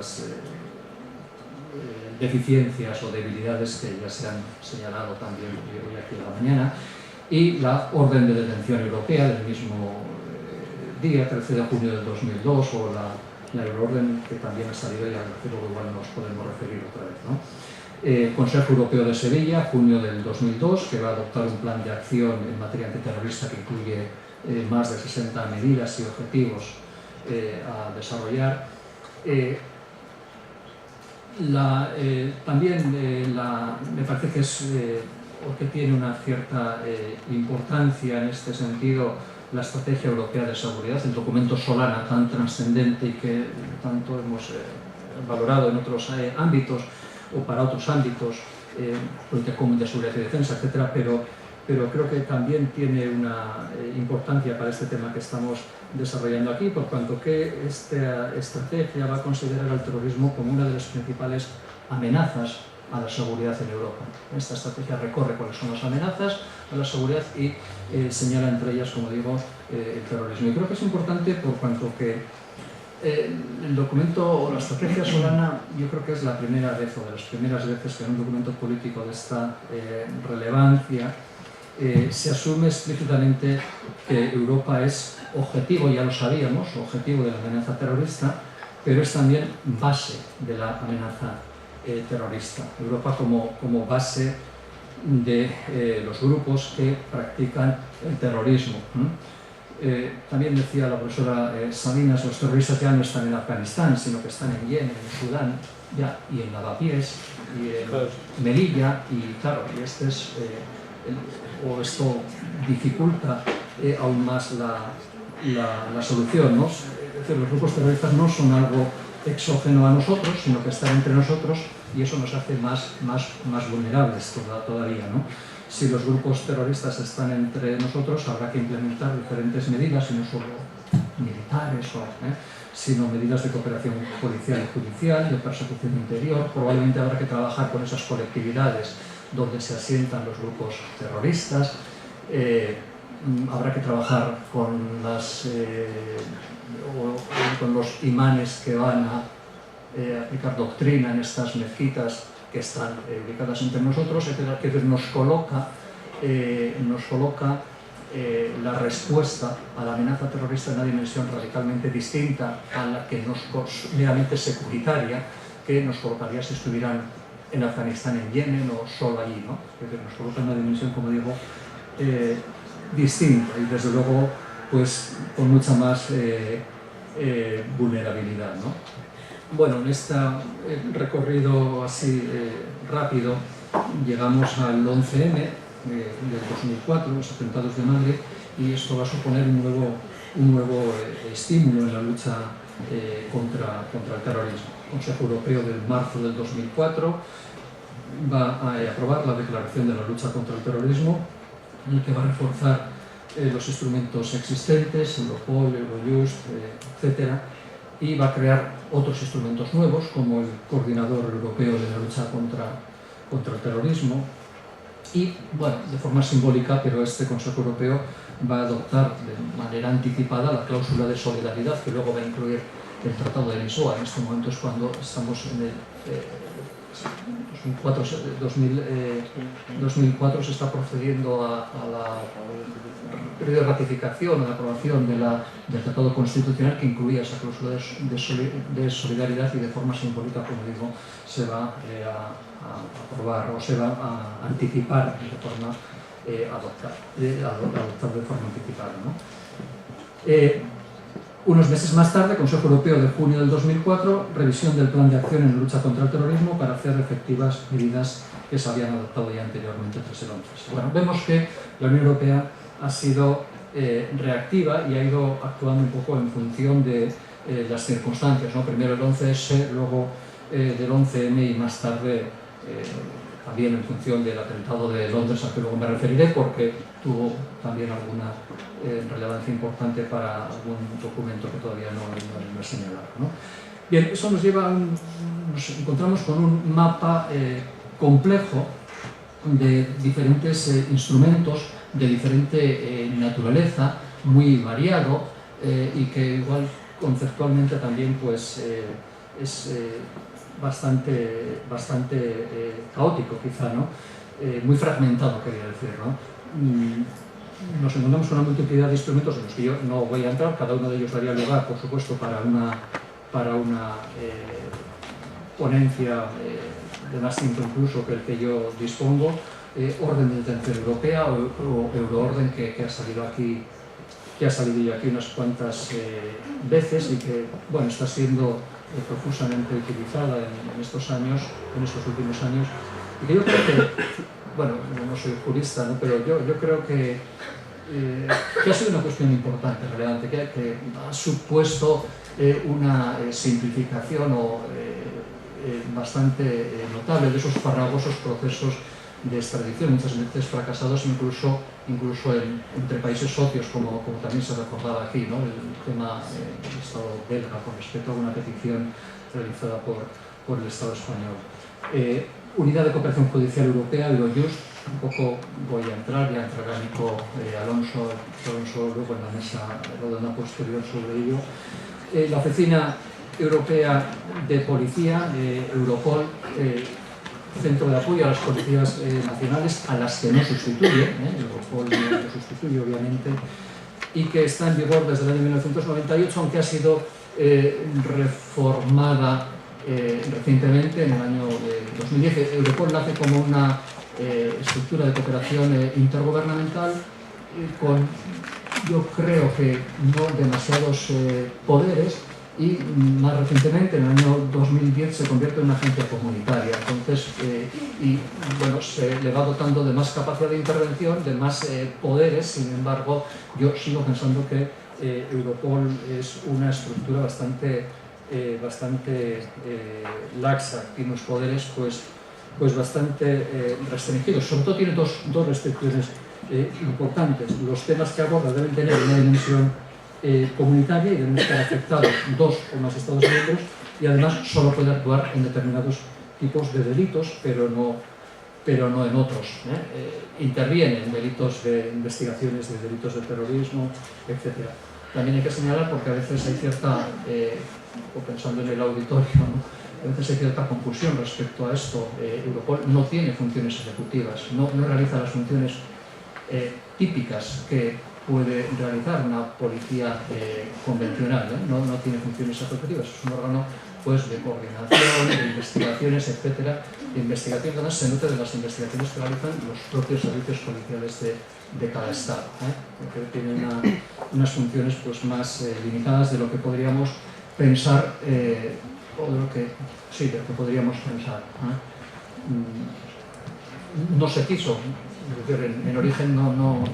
las deficiencias o debilidades que ya se han señalado también hoy aquí en la mañana, y la orden de detención europea del mismo día, 13 de junio del 2002, o la euroorden que también ha salido y a la que luego igual nos podemos referir otra vez, ¿no? Consejo Europeo de Sevilla, junio del 2002, que va a adoptar un plan de acción en materia antiterrorista que incluye más de 60 medidas y objetivos a desarrollar. También me parece que es o que tiene una cierta importancia en este sentido la Estrategia Europea de Seguridad, el documento Solana tan trascendente y que tanto hemos valorado en otros ámbitos o para otros ámbitos, política común de seguridad y defensa, etcétera, pero creo que también tiene una importancia para este tema que estamos desarrollando aquí, por cuanto que esta estrategia va a considerar al terrorismo como una de las principales amenazas a la seguridad en Europa. Esta estrategia recorre cuáles son las amenazas a la seguridad y señala entre ellas, como digo, el terrorismo. Y creo que es importante por cuanto que el documento o la estrategia Solana, yo creo que es la primera vez o de las primeras veces que en un documento político de esta relevancia se asume explícitamente que Europa es objetivo, ya lo sabíamos, objetivo de la amenaza terrorista, pero es también base de la amenaza terrorista. Europa como base de los grupos que practican el terrorismo. También decía la profesora Salinas, los terroristas ya no están en Afganistán, sino que están en Yemen, en Sudán, ya, y en Lavapiés, y en Melilla, y claro, y este es, esto dificulta aún más la solución, ¿no? Es decir, los grupos terroristas no son algo exógeno a nosotros, sino que están entre nosotros, y eso nos hace más vulnerables todavía, ¿no? Si los grupos terroristas están entre nosotros, habrá que implementar diferentes medidas, y no solo militares, sino medidas de cooperación policial y judicial, de persecución interior. Probablemente habrá que trabajar con esas colectividades donde se asientan los grupos terroristas. Habrá que trabajar con los imanes que van a aplicar doctrina en estas mezquitas que están ubicadas entre nosotros, que nos coloca la respuesta a la amenaza terrorista en una dimensión radicalmente distinta a la que meramente securitaria, que nos colocaría si estuvieran en Afganistán, en Yemen o solo allí, ¿no? Es decir, nos coloca en una dimensión, como digo, distinta y desde luego pues con mucha más vulnerabilidad, ¿no? Bueno, en este recorrido así rápido llegamos al 11M del 2004, los atentados de Madrid, y esto va a suponer un nuevo estímulo en la lucha contra el terrorismo. El Consejo Europeo del marzo del 2004 va a aprobar la Declaración de la Lucha contra el Terrorismo, en el que va a reforzar los instrumentos existentes, Europol, Eurojust, etcétera, y va a crear otros instrumentos nuevos, como el Coordinador Europeo de la Lucha contra el Terrorismo. Y, bueno, de forma simbólica, pero este Consejo Europeo va a adoptar de manera anticipada la cláusula de solidaridad que luego va a incluir el Tratado de Lisboa. En este momento es cuando estamos en el 2004 se está procediendo a la periodo de ratificación o de aprobación del Tratado Constitucional que incluía esa cláusula de solidaridad, y de forma simbólica, como digo, se va a aprobar o se va a anticipar de forma adoptar de forma anticipada, ¿no? Unos meses más tarde, Consejo Europeo de junio del 2004, revisión del Plan de Acción en la lucha contra el terrorismo para hacer efectivas medidas que se habían adoptado ya anteriormente tras el 11. Bueno, vemos que la Unión Europea ha sido reactiva y ha ido actuando un poco en función de las circunstancias, ¿no? Primero el 11S, luego del 11M y más tarde también en función del atentado de Londres, al que luego me referiré, porque tuvo también alguna relevancia importante para algún documento que todavía no he señalado, ¿no? Bien, eso nos encontramos con un mapa complejo de diferentes instrumentos de diferente naturaleza, muy variado, y que igual conceptualmente también pues bastante caótico quizá, ¿no? Muy fragmentado, quería decir, ¿no? Nos encontramos con una multiplicidad de instrumentos en los que yo no voy a entrar, cada uno de ellos daría lugar, por supuesto, para una ponencia de más tiempo incluso que el que yo dispongo, orden de detención europea o euroorden que ha salido aquí, que ha salido ya aquí unas cuantas veces y que, bueno, está siendo profusamente utilizada en estos años, en estos últimos años, y que yo creo que, bueno, no soy jurista, ¿no? Pero yo creo que ha sido una cuestión importante, relevante, que ha supuesto una simplificación bastante notable de esos farragosos procesos de extradición, muchas veces fracasados incluso entre países socios, como también se recordaba aquí, ¿no? El tema del Estado belga con respecto a una petición realizada por el Estado español. Unidad de Cooperación Judicial Europea, Eurojust, un poco voy a entrar, ya entrará Nico Alonso luego en la mesa redonda posterior sobre ello. La Oficina Europea de Policía, Europol, centro de apoyo a las policías nacionales, a las que no sustituye, Europol no lo sustituye obviamente, y que está en vigor desde el año 1998, aunque ha sido reformada recientemente, en el año 2010. Europol nace como una estructura de cooperación intergubernamental con, yo creo que no demasiados poderes, y más recientemente, en el año 2010, se convierte en una agencia comunitaria. Entonces, bueno, se le va dotando de más capacidad de intervención, de más poderes. Sin embargo, yo sigo pensando que Europol es una estructura bastante laxa, tiene unos poderes pues bastante restringidos. Sobre todo tiene dos restricciones importantes. Los temas que aborda deben tener una dimensión comunitaria y deben estar afectados 2 o más Estados miembros, y además solo puede actuar en determinados tipos de delitos, pero no en otros. Interviene en delitos de investigaciones de delitos de terrorismo, etc. También hay que señalar, porque a veces hay cierta, o pensando en el auditorio, ¿no? A veces hay cierta confusión respecto a esto. Europol no tiene funciones ejecutivas, no realiza las funciones típicas que puede realizar una policía convencional, no tiene funciones ejecutivas, es un órgano pues, de coordinación, de investigaciones, etcétera. De investigación, además, se nutre de las investigaciones que realizan los propios servicios policiales de cada estado, porque tienen unas funciones pues, más limitadas de lo que podríamos pensar, o de lo que podríamos pensar. No se quiso. En origen no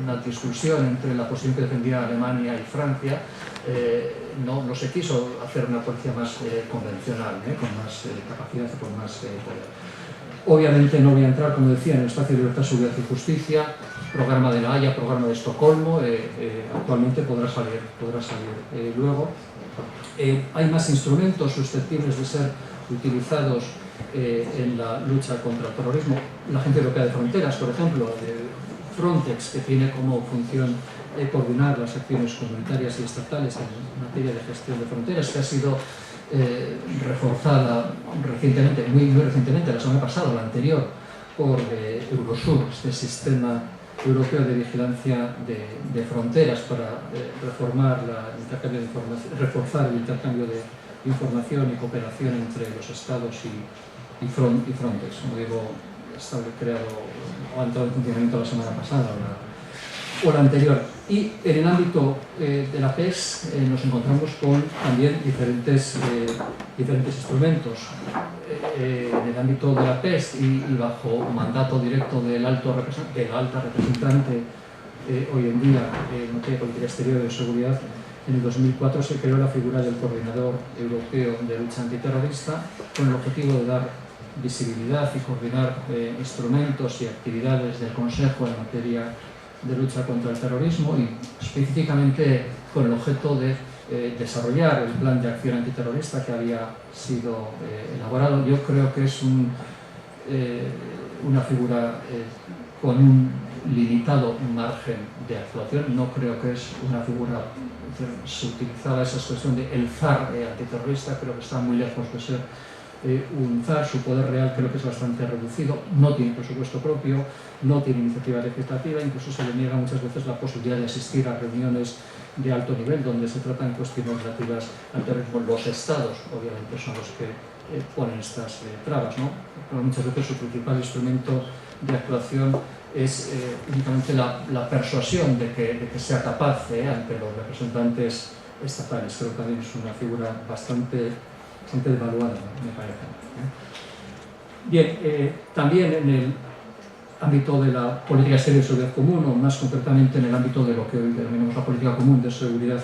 una discusión entre la posición que defendía Alemania y Francia, no se quiso hacer una policía más convencional, con más capacidad y con más poder. Obviamente no voy a entrar, como decía, en el espacio de libertad, seguridad y justicia, programa de La Haya, programa de Estocolmo, actualmente podrá salir luego. Hay más instrumentos susceptibles de ser utilizados en la lucha contra el terrorismo. La Agencia Europea de Fronteras, por ejemplo, Frontex, que tiene como función coordinar las acciones comunitarias y estatales en materia de gestión de fronteras, que ha sido reforzada recientemente, muy recientemente, la semana pasada, la anterior, por Eurosur, este sistema europeo de vigilancia de fronteras, para reforzar el intercambio de información y cooperación entre los estados y Frontex. Como digo, ha entrado en funcionamiento la semana pasada o la anterior. Y en el ámbito de la PES nos encontramos con también diferentes instrumentos. En el ámbito de la PES y bajo mandato directo de la alta representante hoy en día en materia de política exterior y de seguridad, en el 2004 se creó la figura del Coordinador Europeo de Lucha Antiterrorista, con el objetivo de dar visibilidad y coordinar instrumentos y actividades del Consejo en materia de lucha contra el terrorismo, y específicamente con el objeto de desarrollar el plan de acción antiterrorista que había sido elaborado. Yo creo que es una figura con limitado margen de actuación. No creo que es una figura, se utilizaba esa expresión de el zar antiterrorista, creo que está muy lejos de ser un zar. Su poder real creo que es bastante reducido, no tiene presupuesto propio, no tiene iniciativa legislativa, incluso se le niega muchas veces la posibilidad de asistir a reuniones de alto nivel donde se tratan cuestiones relativas al terrorismo. Los estados obviamente son los que ponen estas trabas, ¿no? Pero muchas veces su principal instrumento de actuación es únicamente la persuasión de que sea capaz ante los representantes estatales. Creo que también es una figura bastante devaluada, me parece. Bien, también en el ámbito de la política exterior y seguridad común, o más concretamente en el ámbito de lo que hoy denominamos la política común de seguridad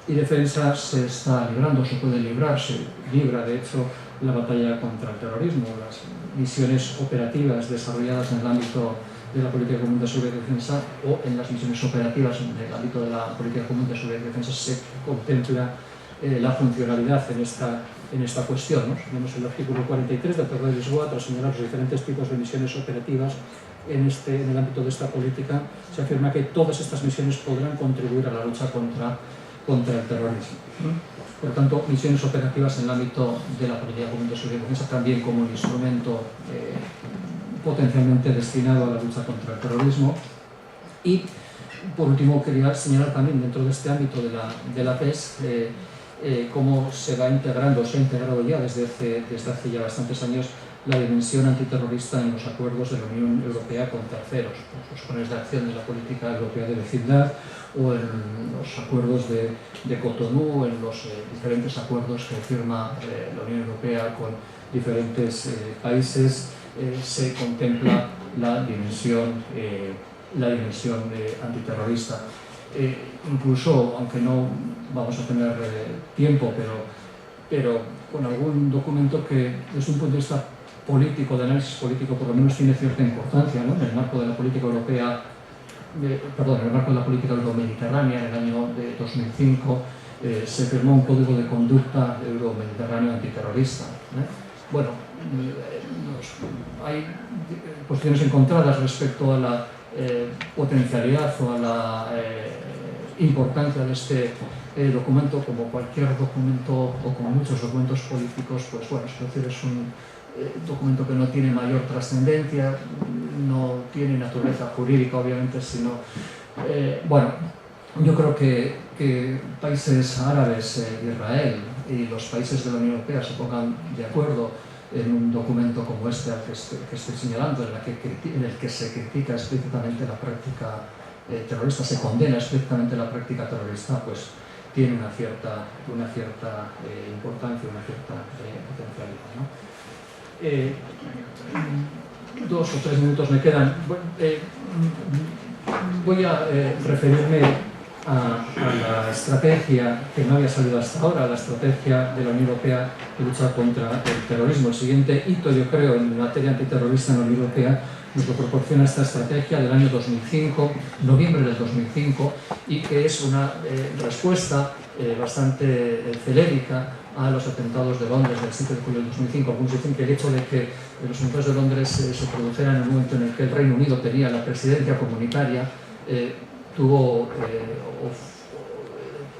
y defensa, se está librando, se puede librar, se libra de hecho la batalla contra el terrorismo. Las misiones operativas desarrolladas en el ámbito de la política común de seguridad y defensa, o en las misiones operativas en el ámbito de la política común de seguridad y defensa, se contempla la funcionalidad en esta cuestión, ¿no? Tenemos el artículo 43 del Tratado de Lisboa. Tras señalar los diferentes tipos de misiones operativas en el ámbito de esta política, se afirma que todas estas misiones podrán contribuir a la lucha contra el terrorismo. Por lo tanto, misiones operativas en el ámbito de la política común de seguridad y defensa también como un instrumento potencialmente destinado a la lucha contra el terrorismo. Y por último, quería señalar también dentro de este ámbito de la PES cómo se va integrando, se ha integrado ya desde hace ya bastantes años la dimensión antiterrorista en los acuerdos de la Unión Europea con terceros, los planes de acción de la política europea de vecindad, o en los acuerdos de Cotonú, en los diferentes acuerdos que firma la Unión Europea con diferentes países, se contempla la dimensión antiterrorista. Incluso, aunque no vamos a tener tiempo, pero con algún documento que desde un punto de vista político, de análisis político, por lo menos tiene cierta importancia, ¿no? En el marco de la política europea, en el marco de la política euromediterránea, en el año de 2005, se firmó un código de conducta euromediterráneo antiterrorista. Bueno, hay cuestiones encontradas respecto a la potencialidad o a la importancia de este documento. Como cualquier documento, o como muchos documentos políticos, pues bueno, es decir, es un documento que no tiene mayor trascendencia, no tiene naturaleza jurídica, obviamente, sino bueno, yo creo que países árabes, Israel y los países de la Unión Europea se pongan de acuerdo en un documento como este al que estoy señalando, en el que se critica explícitamente la práctica terrorista, se condena explícitamente la práctica terrorista, pues tiene una cierta importancia, una cierta potencialidad, ¿no? 2 o 3 minutos me quedan. Voy a referirme a la estrategia que no había salido hasta ahora, la estrategia de la Unión Europea de lucha contra el terrorismo. El siguiente hito, yo creo, en materia antiterrorista en la Unión Europea nos lo proporciona esta estrategia del año 2005, noviembre del 2005, y que es una respuesta bastante celérica a los atentados de Londres del 7 de julio del 2005. Algunos dicen que el hecho de que los atentados de Londres se produjeran en el momento en el que el Reino Unido tenía la presidencia comunitaria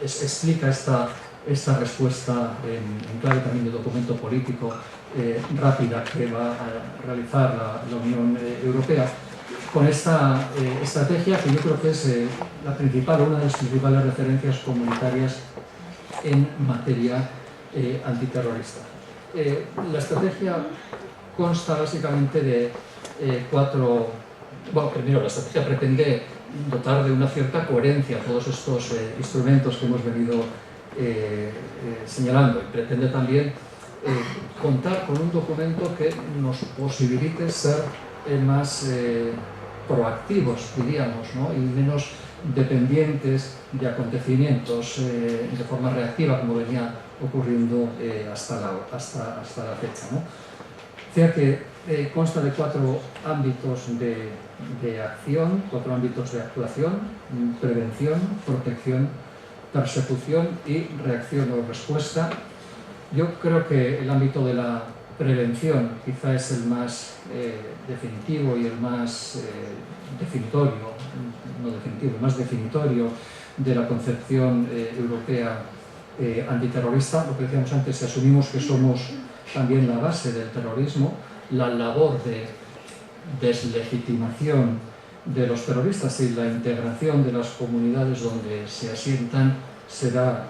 explica esta respuesta en clave también de documento político rápida que va a realizar la Unión Europea con esta estrategia, que yo creo que es una de las principales referencias comunitarias en materia antiterrorista. La estrategia consta básicamente de 4. Bueno, primero, la estrategia pretende dotar de una cierta coherencia a todos estos instrumentos que hemos venido señalando, y pretende también contar con un documento que nos posibilite ser más proactivos, diríamos, ¿no? Y menos dependientes de acontecimientos de forma reactiva, como venía ocurriendo hasta la fecha, ¿no? O sea que consta de 4 ámbitos de acción, 4 ámbitos de actuación: prevención, protección, persecución y reacción o respuesta. Yo creo que el ámbito de la prevención quizá es el más definitivo y el más definitorio, no definitivo, el más definitorio de la concepción europea antiterrorista. Lo que decíamos antes, si asumimos que somos también la base del terrorismo, la labor de deslegitimación de los terroristas y la integración de las comunidades donde se asientan será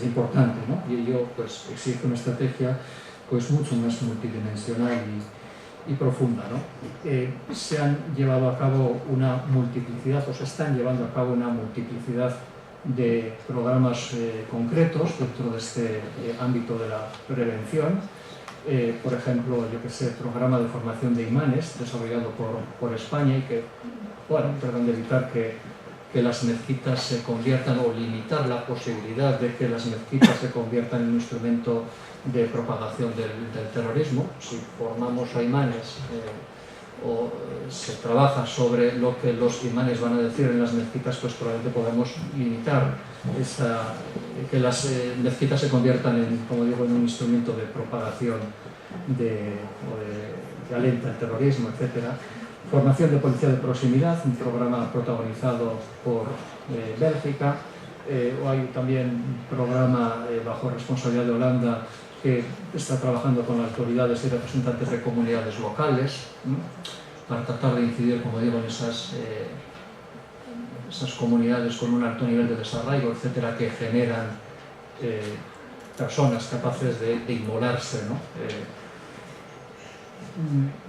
importante, ¿no? Y ello pues, exige una estrategia pues, mucho más multidimensional y profunda, ¿no? Se han llevado a cabo una multiplicidad, o se están llevando a cabo una multiplicidad de programas concretos dentro de este ámbito de la prevención. Por ejemplo, yo que sé, programa de formación de imanes desarrollado por España y que, bueno, tratan de evitar que las mezquitas se conviertan o limitar la posibilidad de que las mezquitas se conviertan en un instrumento de propagación del terrorismo. Si formamos a imanes o se trabaja sobre lo que los imanes van a decir en las mezquitas, pues probablemente podemos limitar que las mezquitas se conviertan en, como digo, en un instrumento de propagación de alenta el terrorismo, etc. Formación de policía de proximidad, un programa protagonizado por Bélgica. Hay también un programa bajo responsabilidad de Holanda que está trabajando con las autoridades y representantes de comunidades locales para tratar de incidir, como digo, en esas comunidades con un alto nivel de desarraigo, etcétera, que generan personas capaces de inmolarse, ¿no?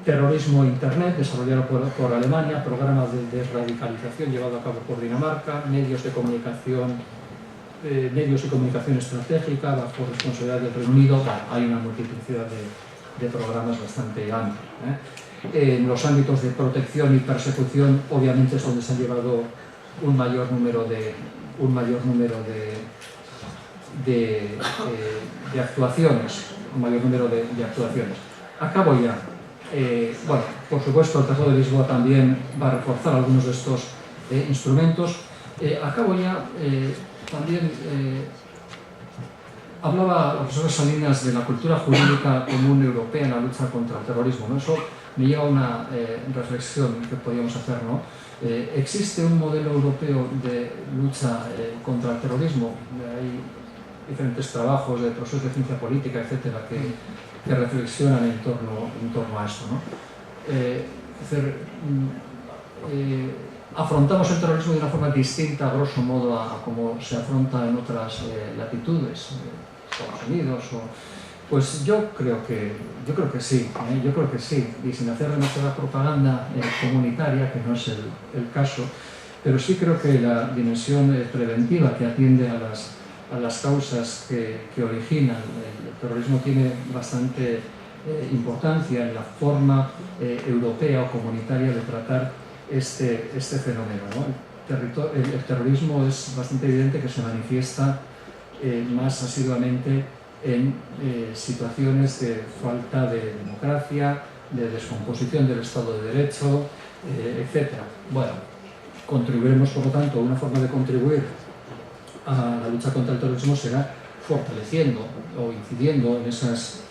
Terrorismo Internet, desarrollado por Alemania, programa de desradicalización llevado a cabo por Dinamarca, medios y comunicación estratégica bajo responsabilidad del Reino Unido. Hay una multiplicidad de programas bastante amplia. En los ámbitos de protección y persecución, obviamente, es donde se han llevado un mayor número de actuaciones, Acabo ya. Bueno, por supuesto, el Tratado de Lisboa también va a reforzar algunos de estos instrumentos. Acabo ya. También hablaba la profesora Salinas de la cultura jurídica común europea en la lucha contra el terrorismo, ¿no? Eso me lleva a una reflexión que podríamos hacer, ¿no? ¿Existe un modelo europeo de lucha contra el terrorismo? Hay diferentes trabajos de profesores de ciencia política, etcétera, que reflexionan en torno a esto, ¿no? Es decir, afrontamos el terrorismo de una forma distinta, a grosso modo, a como se afronta en otras latitudes, Estados Unidos, pues yo creo que sí, y sin hacer demasiada propaganda comunitaria, que no es el caso, pero sí creo que la dimensión preventiva que atiende a las causas que originan el terrorismo tiene bastante importancia en la forma europea o comunitaria de tratar este fenómeno, ¿no? El terrorismo es bastante evidente que se manifiesta más asiduamente en situaciones de falta de democracia, de descomposición del Estado de Derecho, etc. Bueno, contribuiremos, por lo tanto, una forma de contribuir a la lucha contra el terrorismo será fortaleciendo o incidiendo en esas,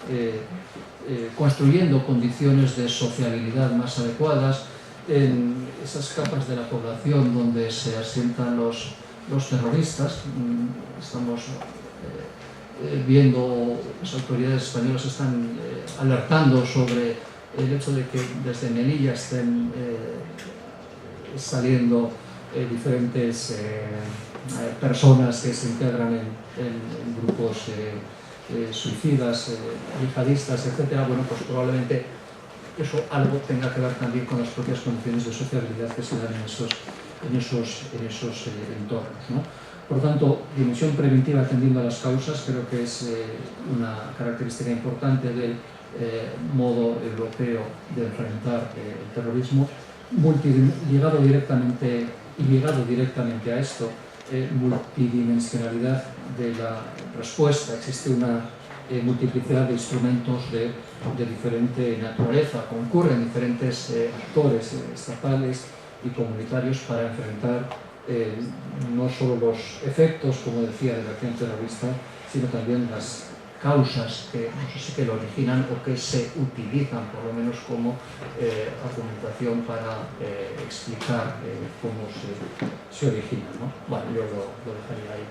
construyendo condiciones de sociabilidad más adecuadas, en esas capas de la población donde se asientan los terroristas. Estamos viendo, las autoridades españolas están alertando sobre el hecho de que desde Melilla estén saliendo diferentes personas que se integran en grupos suicidas, yihadistas, etc. Bueno, pues probablemente eso algo tenga que ver también con las propias condiciones de sociabilidad que se dan en esos entornos, ¿no? Por tanto, dimensión preventiva atendiendo a las causas creo que es una característica importante del modo europeo de enfrentar el terrorismo, ligado directamente a esto, multidimensionalidad de la respuesta. Existe una multiplicidad de instrumentos de diferente naturaleza, concurren diferentes actores estatales y comunitarios para enfrentar no solo los efectos, como decía, de la acción terrorista, sino también las causas que no sé si que lo originan o que se utilizan por lo menos como argumentación para explicar cómo se origina, ¿no? Bueno, yo lo dejaría ahí.